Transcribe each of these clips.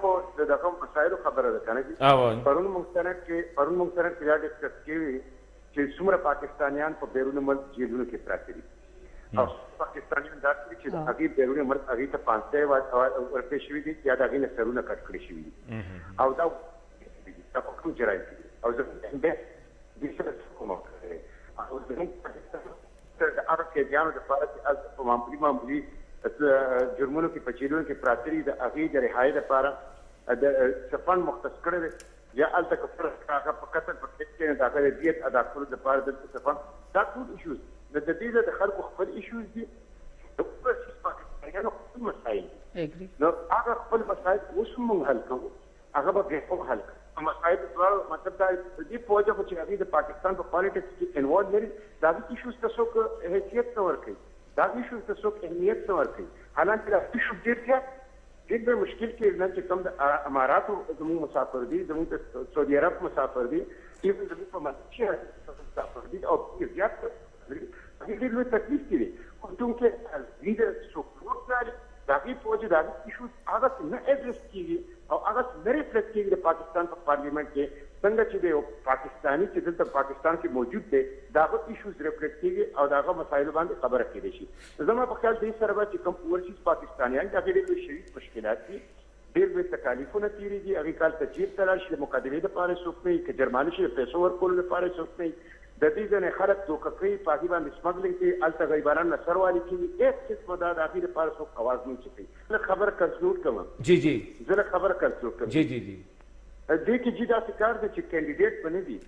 خو دغه مسایلو خبره ده کنه پرون موږ سره کې دا ډسکس کړي چې څومره پاکستانیان په بیرون ملک جیلونو کې پراته دي او پاکستانیان دا چې هغه بیرون ملک هغه ته 500 ورته شوي دي یا دا غي نه سرونه کټ کړی شوي دي او دا په کوم جرایم دي او زه به د څه کومه او زه د هغه کې ځانو د فارغ از په معمولی جرمونو کې په چیرونو کې پراته دي د هغې د رهایي لپاره د فنډ مختص کړی دی یا هلته که فرض هغه په قتل په کیس کې د هغه د دیت ادا کولو لپاره دلته فنډ دا ټول ایشوز د دې د خلکو خپل ایشوز دي د اوورسیز پاکستانیانو خپل مسایل نو هغه خپل مسایل اوس موږ حل کوو هغه به بیا هم حل کوو مسایل دواړه مطلب دا دې په وجه خو چې هغې د پاکستان په پالیټکس کې انوالو لري د هغې ایشوز ته څوک حیثیت نه ورکوي دا ایشوز ته څوک اهمیت نه ورکوي حالانکه دا ایشو ډېر به مشکل کې نه چې کوم د اماراتو زموږ مسافر دي زموږ د سعودي عرب مسافر دي ایون زموږ په ملایشیا مسافر دي او زیات هغې ډېر لوی تکلیف کې دي خو چونکې لیډر څوک وکړي د هغې په وجه د هغې ایشوز هغسې نه اډرس کېږي او هغسې نه ریفلیکټ کېږي د پاکستان په پارلیمنټ کې څنګه چې د یو پاکستاني چې دلته پاکستان کې موجود دی د هغه ایشوز ریفلیکټ کېږي او د هغه مسایلو باندې خبره کېدی شي زما په خیال دې سره به چې کوم اوورسیز پاکستانیان د هغې ډېر لوی شدید مشکلات دي ډېر لوی تکالیفونه تېرېږي هغې کال ته چیرته لاړ شي د مقابلې دپاره څوک نه وي که جرمانه شي د پیسو ورکولو لپاره څوک نه وي د دې ځینې خلک دوکه کوي په هغې باندې سمګلینګ کوي هلته غریبانان نه سر والي کېږي هېڅ قسمه دا د هغې لپاره څوک اواز نه اوچتوي زه خبره کنکلوډ کوم زه خبره کنکلوډ کوم دې کې جي داسې کار دی چې کینډیډیټ به نه دي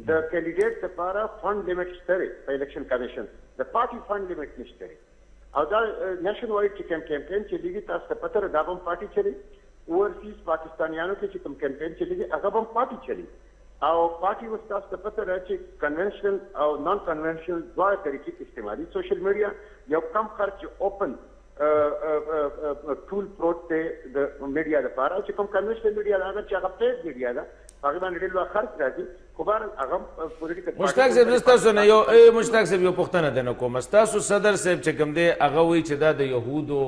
د کینډیډیټ لپاره فنډ لیمټ شته دی په الیکشن کمیشن د پارټي فنډ لیمټ نشته دی او دا نیشنل وایډ چې کیمپین چلیږي تاسو ته پته ده دا به هم پارټي چلی اوورسیز پاکستانیانو کې چې کوم کیمپین چلیږي هغه به هم پارټي چلی او پارټي اوس تاسو ته پته ده چې کنونشنل او نان کنونشنل دواړه طریقې استعمالي سوشل میډیا یو کم خرچ اوپن ټول پروت دی د میډیا لپاره چې کوم کنونشنل میډیا ده هغه چې هغه پیډ میډیا ده هغې باندې ډېر لوی خرچ راځي خو بهرحال هغه پولیټیکل مشتاق صاحب زه ستاسو نه مشتاق صاحب یو پوښتنه درنه کوم ستاسو صدر صاحب چې کوم دی هغه وایي چې دا د یهودو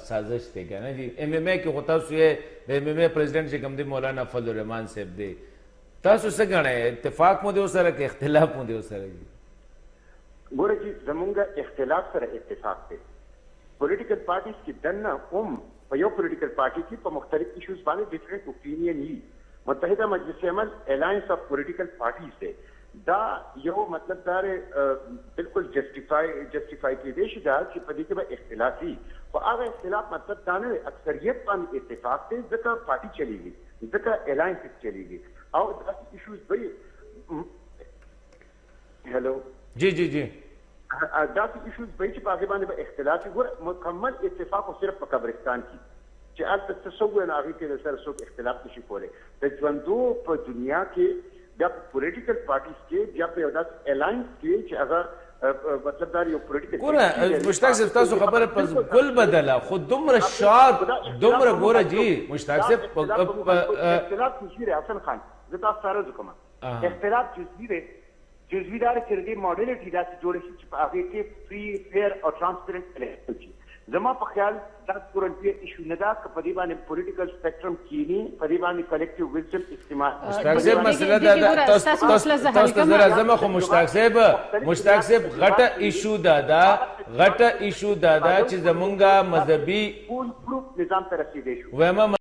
سازش دی که نه جي ایم ایم اے کې خو تاسو یې د ایم ایم اے پرزیډنټ چې کوم دی مولانا فضل الرحمان صاحب دی تاسو څه ګڼئ اتفاق مو دی ورسره که اختلاف مو دی ورسره ګوره جي زمونږ اختلاف سره اتفاق دی پولیټیکل پارټیز کې دننه هم په یو پولیټیکل پارټي کې په مختلف ایشوز باندې ډفرنټ اوپینین وي متحده مجلس عمل الاینس اف پولیټیکل پارټیز دی دا یو مطلب دا بالکل جسټیفای کېدی شي دا چې په دې کې به اختلاف وي خو هغه اختلاف مطلب دا نه دی اکثریت باندې اتفاق دی ځکه پارټي چلیږي ځکه الاینس چلیږي او داسې ایشوز به هلو جی داسې ایشوز به چې په هغې باندې به اختلاف وي ګوره مکمل اتفاق خو صرف په قبرستان کې چې هلته څه څه ووایي نو هغې کې د سره څوک اختلاف نشي کولی د ژوندو په دنیا کې بیا په پولیټیکل پارټیز کې بیا په یو داسې الاینس کې چې هغه مطلب دا یو پولیټیکل ګوره مشتاق صاحب تاسو خبره په ګل بدله خو دومره شاد دومره ګوره جي مشتاق صاحب اختلاف جزوي دی حسن خان زه تاسو سره عرض کوم اختلاف جزوي دی جزوي دا دی چې دې موډلټي داسې جوړه شي چې په هغې کې فري فیر او ټرانسپیرنټ الیکشن شي زما په خیال دا کورنټي ایشو نه ده که په دې باندې پولیټیکل سپیکټرم کینی په دې باندې کلیکټیو وزډم استعمال مشتاق صاحب مسله دا تاسو ته زه راځم خو مشتاق صاحب غټه ایشو دا چې زمونږ مذهبي نظام ته رسیدی شو وایم